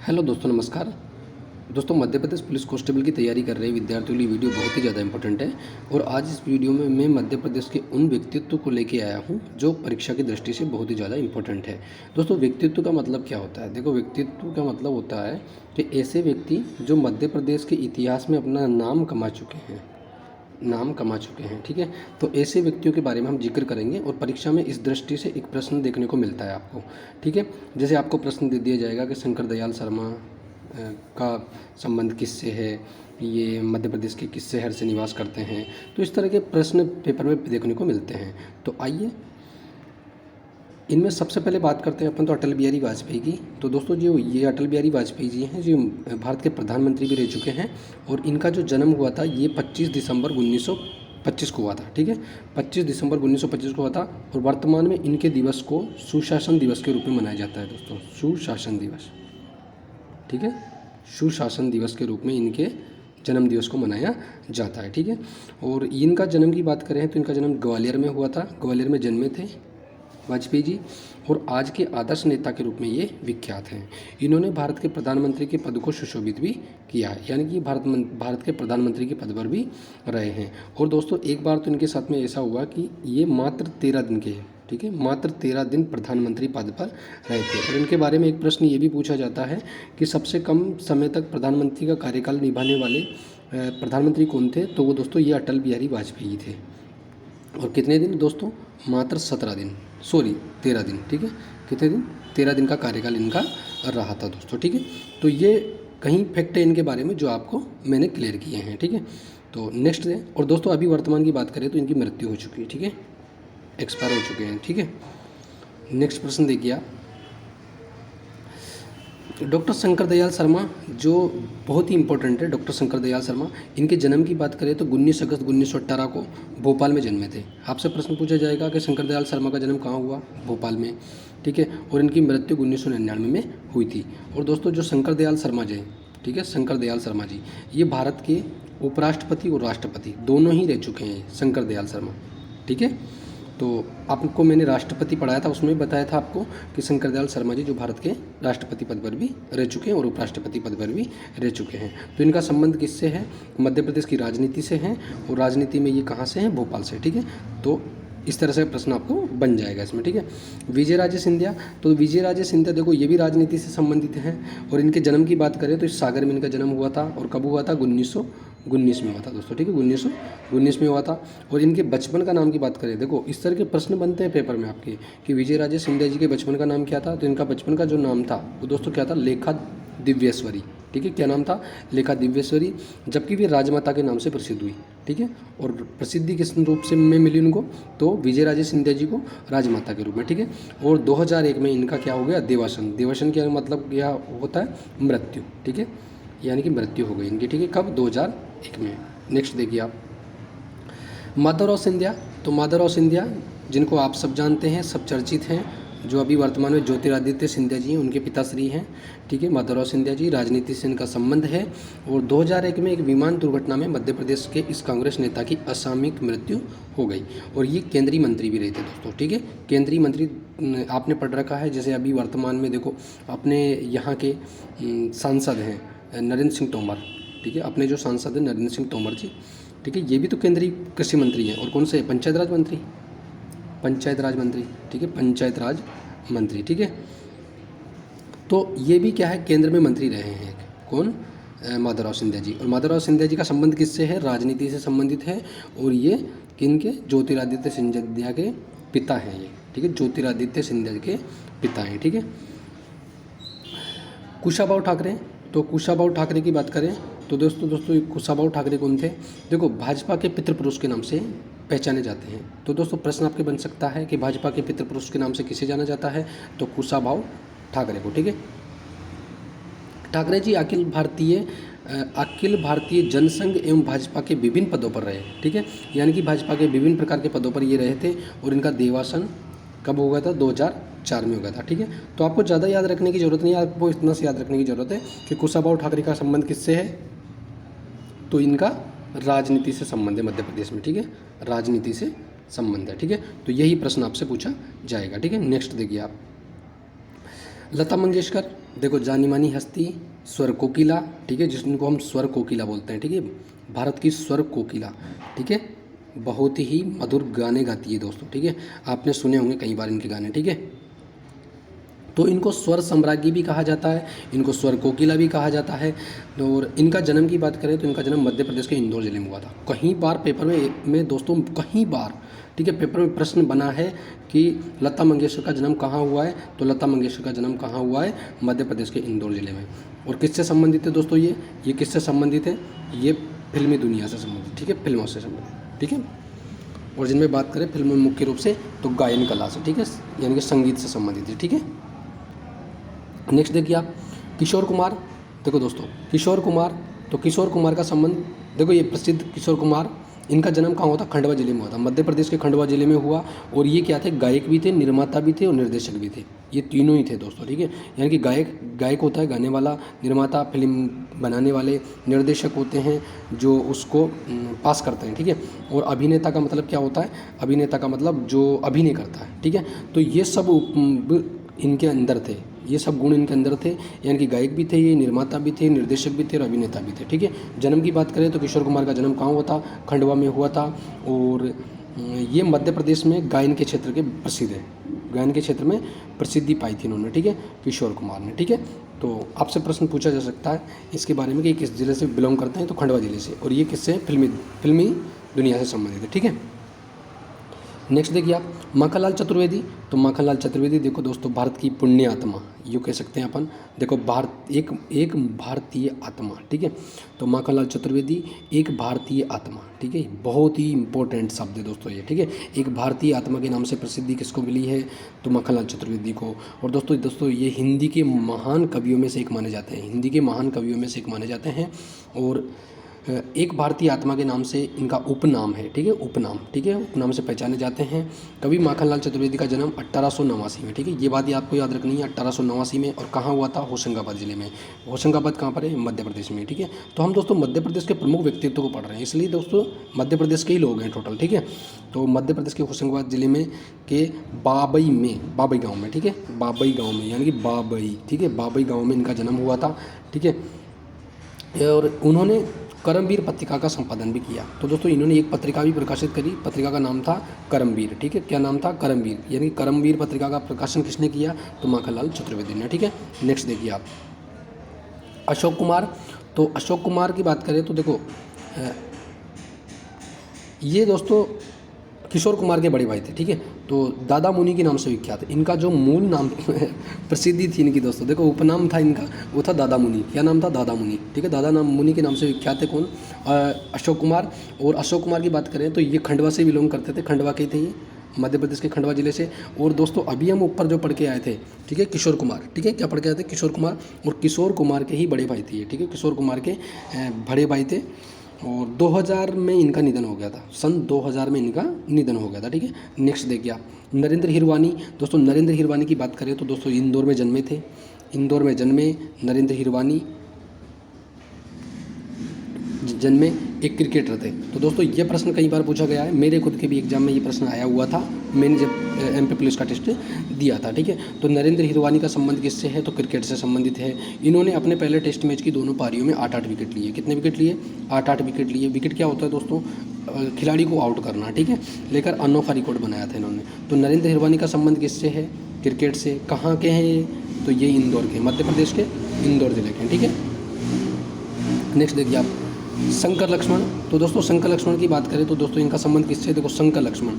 Hello दोस्तों, नमस्कार। दोस्तों, मध्य प्रदेश पुलिस कांस्टेबल की तैयारी कर रहे विद्यार्थियों के लिए वीडियो बहुत ही ज़्यादा इंपॉर्टेंट है। और आज इस वीडियो में मैं मध्य प्रदेश के उन व्यक्तित्व को लेके आया हूं जो परीक्षा की दृष्टि से बहुत ही ज़्यादा इंपॉर्टेंट है। दोस्तों, व्यक्तित्व का मतलब क्या होता है? देखो, व्यक्तित्व का मतलब होता है कि ऐसे व्यक्ति जो मध्य प्रदेश के इतिहास में अपना नाम कमा चुके हैं। ठीक है, तो ऐसे व्यक्तियों के बारे में हम जिक्र करेंगे और परीक्षा में इस दृष्टि से एक प्रश्न देखने को मिलता है आपको। ठीक है, जैसे आपको प्रश्न दे दिया जाएगा कि शंकर दयाल शर्मा का संबंध किससे है, ये मध्य प्रदेश के किस शहर से निवास करते हैं। तो इस तरह के प्रश्न पेपर में देखने को मिलते हैं। तो आइए इनमें सबसे पहले बात करते हैं अपन तो अटल बिहारी वाजपेयी की। तो दोस्तों, जो ये अटल बिहारी वाजपेयी जी हैं, जो भारत के प्रधानमंत्री भी रह चुके हैं। और इनका जो जन्म हुआ था ये 25 दिसंबर 1925 को हुआ था। ठीक है, 25 दिसंबर 1925 को हुआ था। और वर्तमान में इनके दिवस को सुशासन दिवस के रूप में मनाया जाता है। दोस्तों, सुशासन दिवस, ठीक है, सुशासन दिवस के रूप में इनके जन्म दिवस को मनाया जाता है। ठीक है, और इनका जन्म की बात करें तो इनका जन्म ग्वालियर में हुआ था। ग्वालियर में जन्मे थे वाजपेयी जी। और आज के आदर्श नेता के रूप में ये विख्यात हैं। इन्होंने भारत के प्रधानमंत्री के पद को सुशोभित भी किया है, यानी कि भारत के प्रधानमंत्री के पद पर भी रहे हैं। और दोस्तों, एक बार तो इनके साथ में ऐसा हुआ कि ये मात्र 13 दिन के, ठीक है, मात्र 13 दिन प्रधानमंत्री पद पर रहे थे। और इनके बारे में एक प्रश्न ये भी पूछा जाता है कि सबसे कम समय तक प्रधानमंत्री का कार्यकाल निभाने वाले प्रधानमंत्री कौन थे? तो वो दोस्तों ये अटल बिहारी वाजपेयी थे। और कितने दिन दोस्तों? मात्र 17 दिन, सॉरी 13 दिन। ठीक है, कितने दिन? 13 दिन का कार्यकाल इनका रहा था दोस्तों। ठीक है, तो ये कहीं फैक्ट है इनके बारे में जो आपको मैंने क्लियर किए हैं। ठीक है, तो नेक्स्ट है। और दोस्तों, अभी वर्तमान की बात करें तो इनकी मृत्यु हो चुकी है। ठीक है, एक्सपायर हो चुके हैं। ठीक है, नेक्स्ट प्रश्न देखिए आप। डॉक्टर शंकर दयाल शर्मा, जो बहुत ही इंपॉर्टेंट है, डॉक्टर शंकर दयाल शर्मा, इनके जन्म की बात करें तो 19 अगस्त 1918 को भोपाल में जन्मे थे। आपसे प्रश्न पूछा जाएगा कि शंकर दयाल शर्मा का जन्म कहाँ हुआ? भोपाल में। ठीक है, और इनकी मृत्यु 1999 में हुई थी। और दोस्तों, जो शंकर दयाल शर्मा जी, ठीक है, शंकर दयाल शर्मा जी, ये भारत के उपराष्ट्रपति और राष्ट्रपति दोनों ही रह चुके हैं, शंकर दयाल शर्मा। ठीक है, तो आपको मैंने राष्ट्रपति पढ़ाया था, उसमें बताया था आपको कि शंकर दयाल शर्मा जी जो भारत के राष्ट्रपति पद पर भी रह चुके हैं और उपराष्ट्रपति पद पर भी रह चुके हैं। तो इनका संबंध किससे है? मध्य प्रदेश की राजनीति से है। और राजनीति में ये कहाँ से हैं? भोपाल से। ठीक है, तो इस तरह से प्रश्न आपको बन जाएगा इसमें। ठीक है, विजय राजे सिंधिया, तो विजय राजे सिंधिया देखो ये भी राजनीति से संबंधित हैं। और इनके जन्म की बात करें तो इस सागर में इनका जन्म हुआ था। और कब हुआ था? 1919 में हुआ था दोस्तों। ठीक है, 1919 में हुआ था। और इनके बचपन का नाम की बात करें, देखो इस तरह के प्रश्न बनते हैं पेपर में आपके कि विजय राजे सिंधिया जी के बचपन का नाम क्या था? तो इनका बचपन का जो नाम था वो दोस्तों क्या था? लेखा दिव्येश्वरी। ठीक है, क्या नाम था? लेखा दिव्येश्वरी। जबकि वे राजमाता के नाम से प्रसिद्ध हुई। ठीक है, और प्रसिद्धि किस रूप से में मिली उनको? तो विजय राजे सिंधिया जी को राजमाता के रूप में। ठीक है, और 2001 में इनका क्या हो गया? देवासन। देवासन का मतलब क्या होता है? मृत्यु। ठीक है, यानी कि मृत्यु हो गई इनकी। ठीक है, कब? 2001 में। नेक्स्ट देखिए आप, माधवराव सिंधिया। तो माधवराव सिंधिया जिनको आप सब जानते हैं, सब चर्चित हैं, जो अभी वर्तमान में ज्योतिरादित्य सिंधिया जी हैं, उनके पिताश्री हैं। ठीक है, माधवराव सिंधिया जी, राजनीति से इनका संबंध है। और 2001 में एक विमान दुर्घटना में मध्य प्रदेश के इस कांग्रेस नेता की असामयिक मृत्यु हो गई। और ये केंद्रीय मंत्री भी रहे थे दोस्तों। ठीक है, केंद्रीय मंत्री आपने पढ़ रखा है। जैसे अभी वर्तमान में देखो अपने यहाँ के सांसद हैं नरेंद्र सिंह तोमर। ठीक है, अपने जो सांसद हैं नरेंद्र सिंह तोमर जी, ठीक है, ये भी तो केंद्रीय कृषि मंत्री हैं। और कौन से? पंचायत राज मंत्री, पंचायत राज मंत्री। ठीक है, पंचायत राज मंत्री। ठीक है, तो ये भी क्या है? केंद्र में मंत्री रहे हैं। कौन? माधवराव सिंधिया जी। और माधवराव सिंधिया जी का संबंध किससे है? राजनीति से संबंधित है। और ये किनके? ज्योतिरादित्य सिंधिया के पिता हैं ये। ठीक है, ज्योतिरादित्य सिंधिया के पिता हैं। ठीक है, कुशाभाऊ ठाकरे। तो कुशाभाऊ ठाकरे की बात करें तो दोस्तों कुशाभाऊ ठाकरे कौन थे? देखो, भाजपा के पितृ पुरुष के नाम से पहचाने जाते हैं। तो दोस्तों, प्रश्न आपके बन सकता है कि भाजपा के पितृ पुरुष के नाम से किसे जाना जाता है? तो कुशाभाऊ ठाकरे को। ठीक है, ठाकरे जी अखिल भारतीय जनसंघ एवं भाजपा के विभिन्न पदों पर रहे। ठीक है, यानी कि भाजपा के विभिन्न प्रकार के पदों पर ये रहे थे। और इनका देवासन कब हो गया था? 2004 में हो गया था। ठीक है, तो आपको ज़्यादा याद रखने की ज़रूरत नहीं है, आपको इतना से याद रखने की ज़रूरत है कि कुशाभाऊ ठाकरे का संबंध किससे है? तो इनका राजनीति से संबंध है मध्य प्रदेश में। ठीक है, राजनीति से संबंध है। ठीक है, तो यही प्रश्न आपसे पूछा जाएगा। ठीक है, नेक्स्ट देखिए आप, लता मंगेशकर। देखो जानी मानी हस्ती स्वर कोकिला, ठीक है, जिनको हम स्वर कोकिला बोलते हैं, ठीक है, भारत की स्वर कोकिला, ठीक है, बहुत ही मधुर गाने गाती है दोस्तों, ठीक है, आपने सुने होंगे कई बार इनके गाने, ठीक है। तो इनको स्वर सम्राज्ञी भी कहा जाता है, इनको स्वर कोकिला भी कहा जाता है। और इनका जन्म की बात करें तो इनका जन्म मध्य प्रदेश के इंदौर जिले में हुआ था। कहीं बार पेपर में दोस्तों, कहीं बार, ठीक है, पेपर में प्रश्न बना है कि लता मंगेशकर का जन्म कहाँ हुआ है, तो लता मंगेशकर का जन्म कहाँ हुआ है, मध्य प्रदेश के इंदौर जिले में। और किससे संबंधित है दोस्तों, ये किससे संबंधित है, ये फिल्मी दुनिया से संबंधित, ठीक है, फिल्मों से संबंधित, ठीक है। और जिनमें बात करें फिल्मों में मुख्य रूप से तो गायन कला से, ठीक है, यानी कि संगीत से संबंधित है, ठीक है। नेक्स्ट देखिए आप किशोर कुमार। देखो दोस्तों किशोर कुमार, तो किशोर कुमार का संबंध, देखो ये प्रसिद्ध किशोर कुमार, इनका जन्म कहाँ हुआ था, खंडवा जिले में हुआ था, मध्य प्रदेश के खंडवा जिले में हुआ। और ये क्या थे, गायक भी थे, निर्माता भी थे और निर्देशक भी थे, ये तीनों ही थे दोस्तों, ठीक है। यानी कि गायक होता है गाने वाला, निर्माता फिल्म बनाने वाले, निर्देशक होते हैं जो उसको पास करते हैं, ठीक है। और अभिनेता का मतलब क्या होता है, अभिनेता का मतलब जो अभिनय करता है, ठीक है। तो ये सब इनके अंदर थे, ये सब गुण इनके अंदर थे, यानी कि गायक भी थे, ये निर्माता भी थे, निर्देशक भी थे और अभिनेता भी थे, ठीक है। जन्म की बात करें तो किशोर कुमार का जन्म कहाँ हुआ था, खंडवा में हुआ था। और ये मध्य प्रदेश में गायन के क्षेत्र के प्रसिद्ध है, गायन के क्षेत्र में प्रसिद्धि पाई थी इन्होंने, ठीक है, किशोर कुमार ने, ठीक है। तो आपसे प्रश्न पूछा जा सकता है इसके बारे में कि किस जिले से बिलोंग करते हैं, तो खंडवा जिले से, और ये किससे, फिल्मी दुनिया से संबंधित है, ठीक है। नेक्स्ट देखिए आप माखनलाल चतुर्वेदी। तो माखनलाल चतुर्वेदी देखो दोस्तों भारत की पुण्य आत्मा, यूँ कह सकते हैं अपन, देखो एक भारतीय आत्मा, ठीक है। तो माखनलाल चतुर्वेदी एक भारतीय आत्मा, ठीक है, बहुत ही इंपॉर्टेंट शब्द है दोस्तों ये, ठीक है। एक भारतीय आत्मा के नाम से प्रसिद्धि किसको मिली है, तो माखनलाल चतुर्वेदी को। और दोस्तों ये हिंदी के महान कवियों में से एक माने जाते हैं, हिंदी के महान कवियों में से एक माने जाते हैं। और एक भारतीय आत्मा के नाम से इनका उपनाम है, ठीक है, उपनाम, ठीक है, उपनाम से पहचाने जाते हैं। कवि माखनलाल चतुर्वेदी का जन्म 1889 में, ठीक है, ये बात आपको याद रखनी है, 1889 में। और कहाँ हुआ था, होशंगाबाद जिले में। होशंगाबाद कहाँ पर है, मध्य प्रदेश में, ठीक है। तो हम दोस्तों मध्य प्रदेश के प्रमुख व्यक्तित्व को पढ़ रहे हैं, इसलिए दोस्तों मध्य प्रदेश के ही लोग हैं टोटल, ठीक है। तो मध्य प्रदेश के होशंगाबाद जिले में के बाबई गाँव में, ठीक है, बाबई गाँव में, यानी कि बाबई, ठीक है, बाबई गाँव में इनका जन्म हुआ था, ठीक है। और उन्होंने करमवीर पत्रिका का संपादन भी किया। तो दोस्तों इन्होंने एक पत्रिका भी प्रकाशित करी, पत्रिका का नाम था करमवीर, ठीक है, क्या नाम था, करमवीर, यानी करमवीर पत्रिका का प्रकाशन किसने किया, तो माखनलाल चतुर्वेदी ने, ठीक है। नेक्स्ट देखिए आप अशोक कुमार। तो अशोक कुमार की बात करें तो देखो ये दोस्तों किशोर कुमार के बड़े भाई थे, ठीक है। तो दादा मुनि के नाम से विख्यात है, इनका जो मूल नाम प्रसिद्धि थी इनकी दोस्तों, देखो उपनाम था इनका, वो था दादा मुनि, क्या नाम था, दादा मुनि, ठीक है, दादा नाम मुनि के नाम से विख्यात है कौन, अशोक कुमार। और अशोक कुमार की बात करें तो ये खंडवा से बिलोंग करते थे, खंडवा के थे ये, मध्य प्रदेश के खंडवा जिले से। और दोस्तों अभी हम ऊपर जो पढ़ के आए थे, ठीक है, किशोर कुमार, ठीक है, क्या पढ़ के आए थे, किशोर कुमार, और किशोर कुमार के ही बड़े भाई थे ये, ठीक है, किशोर कुमार के बड़े भाई थे। और 2000 में इनका निधन हो गया था, सन 2000 में इनका निधन हो गया था, ठीक है। नेक्स्ट देखिए आप नरेंद्र हिरवानी। दोस्तों नरेंद्र हिरवानी की बात करें तो दोस्तों इंदौर में जन्मे थे, इंदौर में जन्मे नरेंद्र हिरवानी जन्मे, एक क्रिकेटर थे। तो दोस्तों ये प्रश्न कई बार पूछा गया है, मेरे खुद के भी एग्जाम में ये प्रश्न आया हुआ था, मैंने जब MP पुलिस का टेस्ट दिया था, ठीक है। तो नरेंद्र हिरवानी का संबंध किससे है, तो क्रिकेट से संबंधित है। इन्होंने अपने पहले टेस्ट मैच की दोनों पारियों में 8-8 विकेट लिए, कितने विकेट लिए, 8-8 विकेट लिए। विकेट क्या होता है दोस्तों, खिलाड़ी को आउट करना, ठीक है, लेकर अनोखा रिकॉर्ड बनाया था इन्होंने। तो नरेंद्र हिरवानी का संबंध किससे है, क्रिकेट से। कहाँ के हैं ये, तो ये इंदौर के, मध्य प्रदेश के इंदौर जिले के, ठीक है। नेक्स्ट देखिए आप शंकर लक्ष्मण। तो दोस्तों शंकर लक्ष्मण की बात करें तो दोस्तों इनका संबंध किससे, देखो शंकर लक्ष्मण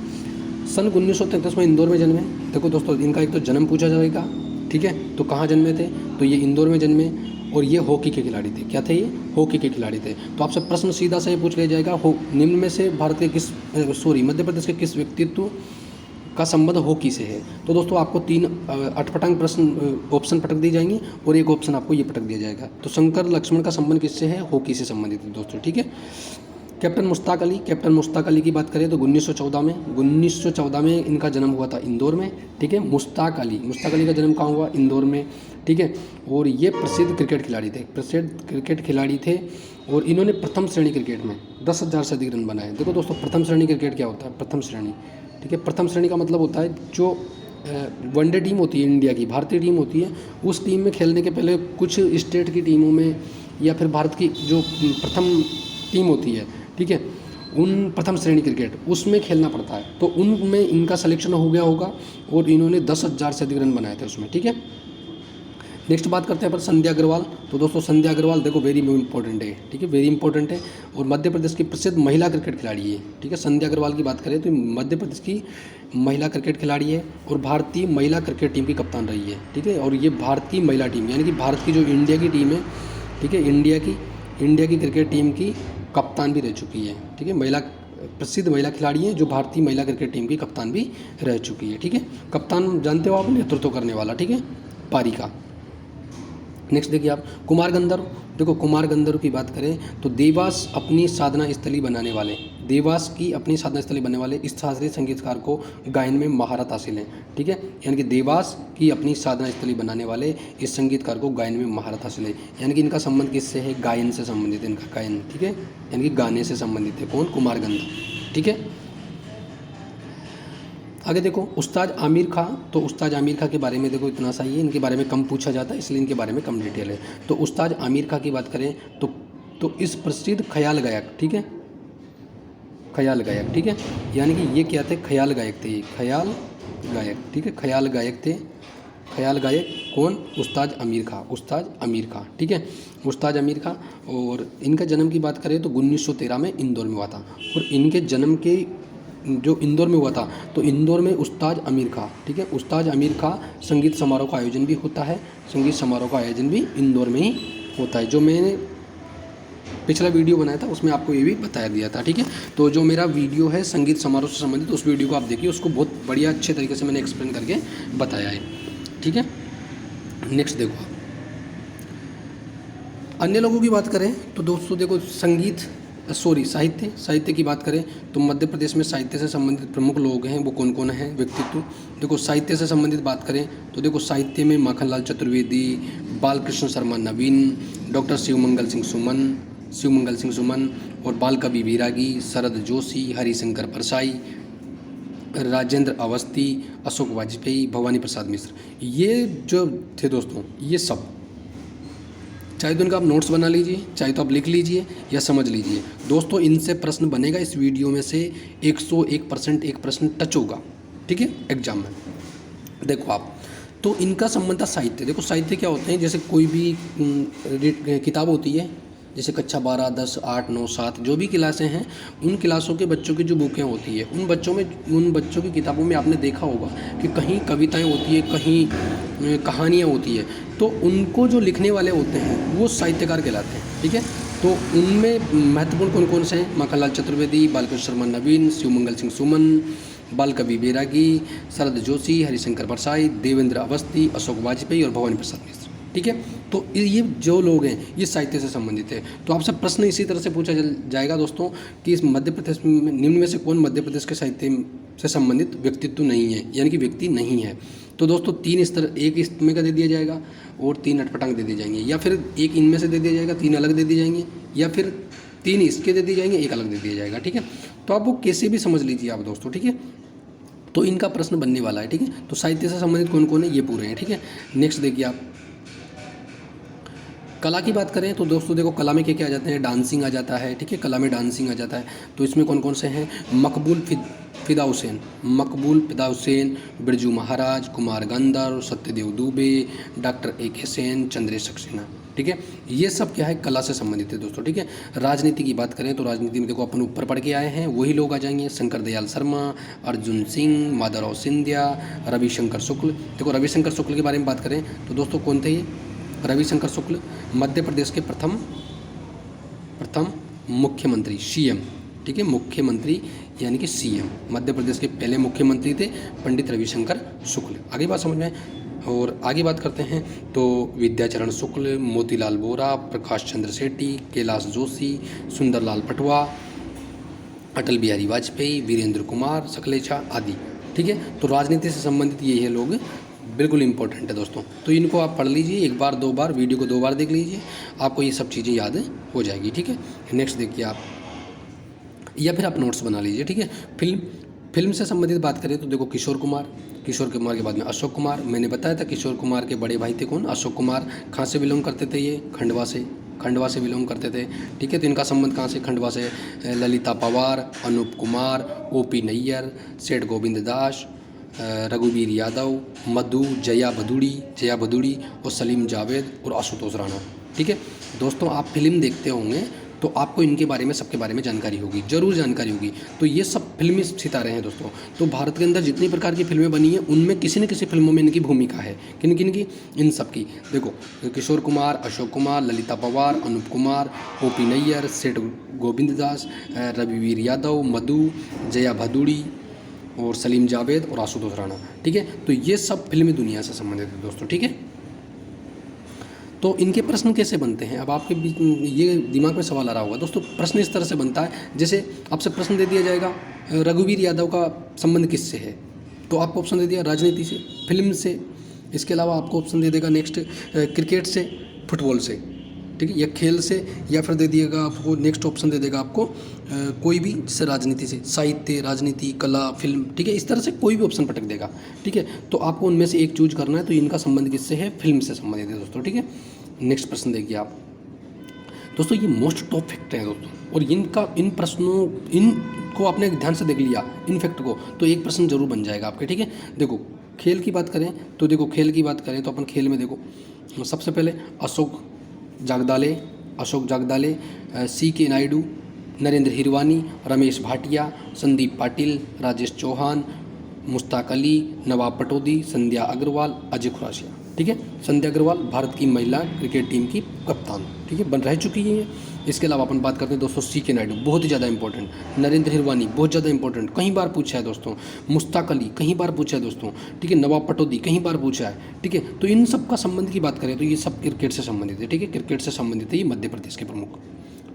सन 1933 में इंदौर में जन्मे। देखो दोस्तों इनका एक तो जन्म पूछा जाएगा, ठीक है, तो कहाँ जन्मे थे, तो ये इंदौर में जन्मे। और ये हॉकी के खिलाड़ी थे, क्या थे ये, हॉकी के खिलाड़ी थे। तो आपसे प्रश्न सीधा से पूछ लिया जाएगा, निम्न में से भारत के मध्य प्रदेश के किस व्यक्तित्व का संबंध हॉकी से है। तो दोस्तों आपको 3 अटपटांग प्रश्न ऑप्शन पटक दी जाएंगी और एक ऑप्शन आपको ये पटक दिया जाएगा। तो शंकर लक्ष्मण का संबंध किससे है, हॉकी से संबंधित है दोस्तों, ठीक है। कैप्टन मुश्ताक अली की बात करें तो 1914 में इनका जन्म हुआ था इंदौर में, ठीक है। मुश्ताक अली का जन्म कहाँ हुआ, इंदौर में, ठीक है। और ये प्रसिद्ध क्रिकेट खिलाड़ी थे और इन्होंने प्रथम श्रेणी क्रिकेट में 10,000 से अधिक रन बनाए। देखो दोस्तों प्रथम श्रेणी क्रिकेट क्या होता है, प्रथम श्रेणी, ठीक है, प्रथम श्रेणी का मतलब होता है जो वनडे टीम होती है इंडिया की, भारतीय टीम होती है, उस टीम में खेलने के पहले कुछ स्टेट की टीमों में या फिर भारत की जो प्रथम टीम होती है, ठीक है, उन प्रथम श्रेणी क्रिकेट उसमें खेलना पड़ता है, तो उनमें इनका सिलेक्शन हो गया होगा और इन्होंने 10,000 से अधिक रन बनाए थे उसमें, ठीक है। नेक्स्ट बात करते हैं पर संध्या अग्रवाल। तो दोस्तों संध्या अग्रवाल देखो वेरी इंपॉर्टेंट है, ठीक है, वेरी इंपॉर्टेंट है और मध्य प्रदेश की प्रसिद्ध महिला क्रिकेट खिलाड़ी है, ठीक है। संध्या अग्रवाल की बात करें तो मध्य प्रदेश की महिला क्रिकेट खिलाड़ी है और भारतीय महिला क्रिकेट टीम की कप्तान रही है, ठीक है। और ये भारत की महिला टीम यानी कि भारत की जो इंडिया की टीम है, ठीक है, इंडिया की क्रिकेट टीम की कप्तान भी रह चुकी है, ठीक है। महिला प्रसिद्ध महिला खिलाड़ी है जो भारतीय महिला क्रिकेट टीम की कप्तान भी रह चुकी है, ठीक है। कप्तान जानते हो आप, नेतृत्व करने वाला, ठीक है, पारी का। नेक्स्ट देखिए आप कुमार गंधर्व। देखो कुमार गंधर्व की बात करें तो देवास अपनी साधना स्थली बनाने वाले, देवास की अपनी साधना स्थली बनने वाले इस शास्त्रीय संगीतकार को गायन में महारत हासिल है, ठीक है। यानी कि देवास की अपनी साधना स्थली बनाने वाले इस संगीतकार को गायन में महारत हासिल है, यानी कि इनका संबंध किससे है, गायन से संबंधित है इनका गायन, ठीक है, यानी कि गाने से संबंधित है कौन, कुमार गंधर्व, ठीक है। आगे देखो उस्ताद आमिर खां। तो उस्ताद आमिर खां के बारे में देखो इतना सा ही है, इनके बारे में कम पूछा जाता है इसलिए इनके बारे में कम डिटेल है। तो उस्ताद आमिर खां की बात करें तो इस प्रसिद्ध ख्याल गायक, ठीक है, ख्याल गायक, ठीक है, यानी कि ये क्या थे, ख्याल गायक थे, ख्याल गायक, ठीक है, ख्याल गायक थे, ख्याल गायक कौन, उस्ताद आमिर खां, उस्ताद आमिर खां, ठीक है, उस्ताद आमिर खां। और इनका जन्म की बात करें तो 1913 में इंदौर में हुआ था और इनके जन्म के जो इंदौर में हुआ था तो इंदौर में उस्ताद आमिर खां, ठीक है, उस्ताद आमिर खां संगीत समारोह का आयोजन भी होता है, संगीत समारोह का आयोजन भी इंदौर में ही होता है। जो मैंने पिछला वीडियो बनाया था उसमें आपको ये भी बताया दिया था, ठीक है। तो जो मेरा वीडियो है संगीत समारोह से संबंधित उस वीडियो को आप देखिए, उसको बहुत बढ़िया अच्छे तरीके से मैंने एक्सप्लेन करके बताया है, ठीक है। नेक्स्ट देखो आप अन्य लोगों की बात करें तो दोस्तों देखो साहित्य की बात करें तो मध्य प्रदेश में साहित्य से संबंधित प्रमुख लोग हैं वो कौन कौन हैं, व्यक्तित्व। देखो साहित्य से संबंधित बात करें तो देखो साहित्य में माखनलाल चतुर्वेदी, बालकृष्ण शर्मा नवीन, डॉक्टर शिवमंगल सिंह सुमन और बाल कवि बैरागी, शरद जोशी, हरिशंकर परसाई, राजेंद्र अवस्थी, अशोक वाजपेयी, भवानी प्रसाद मिश्र, ये जो थे दोस्तों ये सब, चाहे तो इनका आप नोट्स बना लीजिए, चाहे तो आप लिख लीजिए या समझ लीजिए दोस्तों, इनसे प्रश्न बनेगा इस वीडियो में से 101% एक प्रश्न टच होगा, ठीक है, एग्जाम में। देखो आप तो इनका संबंध था साहित्य। देखो साहित्य क्या होते हैं, जैसे कोई भी किताब होती है, जैसे कक्षा 12, 10, 8, 9, 7 जो भी क्लासें हैं उन क्लासों के बच्चों की जो बुकें होती है उन बच्चों की किताबों में आपने देखा होगा कि कहीं कविताएं होती है, कहीं कहानियाँ होती है, तो उनको जो लिखने वाले होते हैं वो साहित्यकार कहलाते हैं, ठीक है। तो उनमें महत्वपूर्ण कौन कौन से हैं, माखनलाल चतुर्वेदी, बालकृष्ण शर्मा नवीन, शिवमंगल सिंह सुमन, बाल कवि बैरागी, शरद जोशी, हरिशंकर परसाई, देवेंद्र अवस्थी, अशोक वाजपेयी और भवानी प्रसाद मिश्र, ठीक है। तो ये जो लोग हैं ये साहित्य से संबंधित है। तो आपसे प्रश्न इसी तरह से पूछा जाएगा दोस्तों कि इस मध्य प्रदेश में निम्न में से कौन मध्य प्रदेश के साहित्य से संबंधित व्यक्तित्व नहीं है, यानी कि व्यक्ति नहीं है। तो दोस्तों 3 स्तर, एक इसमें का दे दिया जाएगा और 3 अटपटांग दे दिए जाएंगे, या फिर एक इनमें से दे दिया जाएगा, 3 अलग दे दिए जाएंगे, या फिर 3 इसके दे दिए जाएंगे, एक अलग दे दिया जाएगा, ठीक है। तो आप वो कैसे भी समझ लीजिए आप दोस्तों, ठीक है। तो इनका प्रश्न बनने वाला है, ठीक है। तो साहित्य से संबंधित कौन कौन है ये पूरे हैं, ठीक है। नेक्स्ट देखिए आप कला की बात करें तो दोस्तों देखो कला में क्या क्या आ जाते हैं, डांसिंग आ जाता है, ठीक है, कला में डांसिंग आ जाता है। तो इसमें कौन कौन से हैं, मकबूल फिदा हुसैन, बिरजू महाराज, कुमार गंधर्व, सत्यदेव दुबे, डॉक्टर A.K. सेन, चंद्रेश सक्सेना, ठीक है। ये सब क्या है, कला से संबंधित है दोस्तों, ठीक है। राजनीति की बात करें तो राजनीति में देखो अपन ऊपर पढ़ के आए हैं वही लोग आ जाएंगे, शंकर दयाल शर्मा, अर्जुन सिंह, माधवराव सिंधिया, रविशंकर शुक्ल। देखो रविशंकर शुक्ल के बारे में बात करें तो दोस्तों कौन थे ये, रविशंकर शुक्ल मध्य प्रदेश के प्रथम मुख्यमंत्री, CM, ठीक है, मुख्यमंत्री यानी कि CM, मध्य प्रदेश के पहले मुख्यमंत्री थे पंडित रविशंकर शुक्ल। आगे बात समझ में, और आगे बात करते हैं तो विद्याचरण शुक्ल, मोतीलाल वोरा, प्रकाश चंद्र सेठी, कैलाश जोशी, सुंदरलाल पटवा, अटल बिहारी वाजपेयी, वीरेंद्र कुमार सकलेचा आदि, ठीक है। तो राजनीति से संबंधित ये लोग बिल्कुल इंपॉर्टेंट है दोस्तों। तो इनको आप पढ़ लीजिए, एक बार 2 बार वीडियो को 2 बार देख लीजिए, आपको ये सब चीज़ें याद हो जाएगी, ठीक है। नेक्स्ट देखिए आप, या फिर आप नोट्स बना लीजिए, ठीक है। फिल्म से संबंधित बात करें तो देखो किशोर कुमार, किशोर कुमार के बाद में अशोक कुमार, मैंने बताया था किशोर कुमार के बड़े भाई थे कौन, अशोक कुमार। कहाँ से बिलोंग करते थे ये, खंडवा से बिलोंग करते थे, ठीक है। तो इनका संबंध कहाँ से, खंडवा से। ललिता पवार, अनूप कुमार, ओपी नैयर, सेठ गोविंद दास, रघुवीर यादव, मधु, जया भदुड़ी और सलीम जावेद और आशुतोष राणा, ठीक है। दोस्तों आप फिल्म देखते होंगे तो आपको इनके बारे में, सबके बारे में जानकारी होगी, जरूर जानकारी होगी। तो ये सब फिल्मी सितारे हैं दोस्तों। तो भारत के अंदर जितनी प्रकार की फिल्में बनी हैं उनमें किसी न किसी फिल्मों में इनकी भूमिका है। किन किन की, इन सब की। देखो किशोर कुमार, अशोक कुमार, ललिता पवार, अनूप कुमार, ओपी नैयर, सेठ गोविंद दास, रघुवीर यादव, मधु, जया भदुड़ी और सलीम जावेद और आशुतोष राणा, ठीक है। तो ये सब फिल्मी दुनिया से संबंधित है दोस्तों, ठीक है। तो इनके प्रश्न कैसे बनते हैं, अब आपके बीच ये दिमाग में सवाल आ रहा होगा दोस्तों। प्रश्न इस तरह से बनता है, जैसे आपसे प्रश्न दे दिया जाएगा रघुवीर यादव का संबंध किससे है, तो आपको ऑप्शन दे दिया राजनीति से, फिल्म से, इसके अलावा आपको ऑप्शन दे देगा नेक्स्ट क्रिकेट से, फुटबॉल से, ठीक है, या खेल से, या फिर दे दिएगा आपको नेक्स्ट ऑप्शन दे देगा आपको कोई भी, जैसे राजनीति से, साहित्य, राजनीति, कला, फिल्म, ठीक है। इस तरह से कोई भी ऑप्शन पटक देगा, ठीक है। तो आपको उनमें से एक चूज करना है। तो इनका संबंध किससे है, फिल्म से संबंधित है दोस्तों, ठीक है। नेक्स्ट प्रश्न देखिए आप दोस्तों, ये मोस्ट टॉप फैक्ट है दोस्तों, और इन प्रश्नों, इनको आपने ध्यान से देख लिया इन फैक्ट को, तो एक प्रश्न जरूर बन जाएगा आपके, ठीक है। देखो खेल की बात करें तो अपन खेल में देखो, सबसे पहले अशोक जागदाले, CK नायडू, नरेंद्र हिरवानी, रमेश भाटिया, संदीप पाटिल, राजेश चौहान, मुश्ताक अली, नवाब पटौदी, संध्या अग्रवाल, अजय खुरासिया, ठीक है। संध्या अग्रवाल भारत की महिला क्रिकेट टीम की कप्तान, ठीक है, रह चुकी है। इसके अलावा अपन बात करते हैं दोस्तों CK नायडू, बहुत ही ज़्यादा इंपॉर्टेंट, नरेंद्र हिरवानी बहुत ज़्यादा इंपॉर्टेंट, कई बार पूछा है दोस्तों, मुश्ताक अली कई बार पूछा है दोस्तों, ठीक है, नवाब पटौदी कई बार पूछा है, ठीक है। तो इन सब का संबंध की बात करें तो ये सब क्रिकेट से संबंधित है, ठीक है, क्रिकेट से संबंधित है ये मध्य प्रदेश के प्रमुख,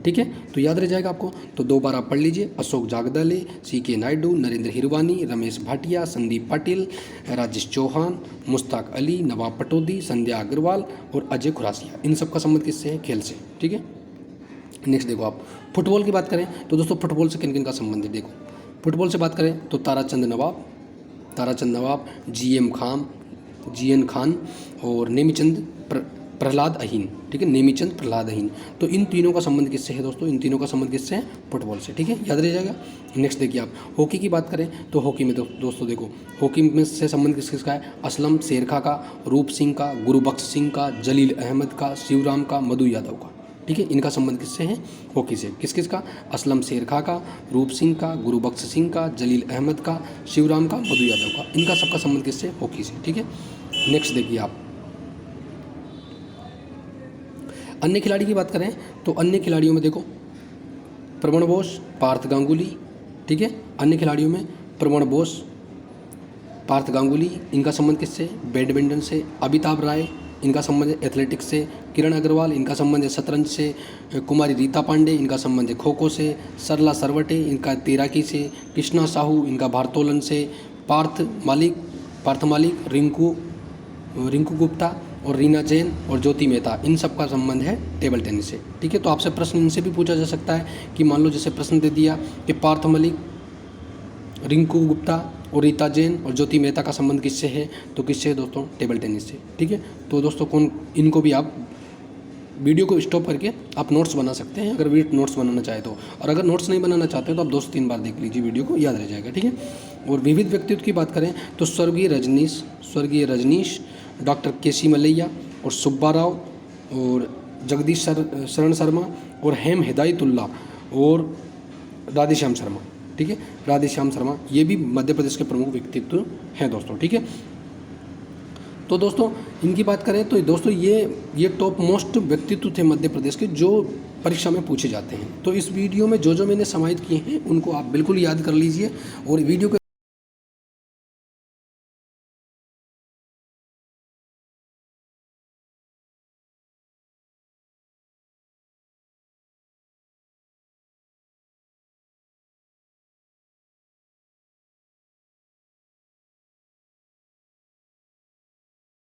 ठीक है। तो याद रह जाएगा आपको, तो 2 बार आप पढ़ लीजिए, अशोक जागदाले, CK नायडू, नरेंद्र हिरवानी, रमेश भाटिया, संदीप पाटिल, राजेश चौहान, मुश्ताक अली, नवाब पटौदी, संध्या अग्रवाल और अजय खुरासिया, इन सब का संबंध किससे है, खेल से, ठीक है। नेक्स्ट देखो आप फुटबॉल की बात करें तो दोस्तों फुटबॉल से किन किन का संबंध है, देखो फुटबॉल से बात करें तो ताराचंद नवाब, GN खान और नेमीचंद प्रहलाद अहीन, ठीक है, नेमीचंद प्रहलाद अहीन। तो इन तीनों का संबंध किससे है दोस्तों, इन तीनों का संबंध किससे है, फुटबॉल से, ठीक है, याद रह जाएगा। नेक्स्ट देखिए आप हॉकी की बात करें तो हॉकी में दोस्तों देखो, हॉकी में से संबंध किसका है, असलम शेरखा का, रूप सिंह का, गुरुबख्श सिंह का, जलील अहमद का, शिवराम का, मधु यादव का, ठीक है। इनका संबंध किससे है, हॉकी से, किस का, असलम शेरखा का, रूप सिंह का, गुरुबख्श सिंह का, जलील अहमद का, शिवराम का, मधु यादव का, इनका सबका संबंध किससे, हॉकी से, ठीक है। नेक्स्ट देखिए आप अन्य खिलाड़ी की बात करें तो अन्य खिलाड़ियों में देखो प्रवण बोस, पार्थ गांगुली, ठीक है। अन्य खिलाड़ियों में प्रवण बोस, पार्थ गांगुली, इनका संबंध किससे, बैडमिंटन से। अमिताभ राय, इनका संबंध है एथलेटिक्स से। किरण अग्रवाल, इनका संबंध है शतरंज से। कुमारी रीता पांडे, इनका संबंध है खो खो से। सरला सरवटे, इनका तैराकी से। कृष्णा साहू, इनका भारोत्तोलन से। पार्थ मालिक, रिंकू गुप्ता और रीना जैन और ज्योति मेहता, इन सब का संबंध है टेबल टेनिस से, ठीक है। तो आपसे प्रश्न इनसे भी पूछा जा सकता है कि मान लो जैसे प्रश्न दे दिया कि पार्थ मलिक, रिंकू गुप्ता और रीता जैन और ज्योति मेहता का संबंध किससे है, तो किससे है दोस्तों, टेबल टेनिस से, ठीक है। तो दोस्तों इनको भी आप वीडियो को स्टॉप करके आप नोट्स बना सकते हैं, अगर वीडियो नोट्स बनाना चाहे तो। और अगर नोट्स नहीं बनाना चाहते तो आप 2 से 3 बार देख लीजिए वीडियो को, याद रह जाएगा, ठीक है। और विविध व्यक्तित्व की बात करें तो स्वर्गीय रजनीश, डॉक्टर KC मलैया और सुब्बा राव और जगदीश शरण शर्मा और हेम हिदायतुल्ला और राधेश्याम शर्मा, ठीक है, राधेश्याम शर्मा, ये भी मध्य प्रदेश के प्रमुख व्यक्तित्व हैं दोस्तों, ठीक है। तो दोस्तों इनकी बात करें तो दोस्तों ये टॉप मोस्ट व्यक्तित्व थे मध्य प्रदेश के जो परीक्षा में पूछे जाते हैं। तो इस वीडियो में जो मैंने समाहित किए हैं उनको आप बिल्कुल याद कर लीजिए और वीडियो को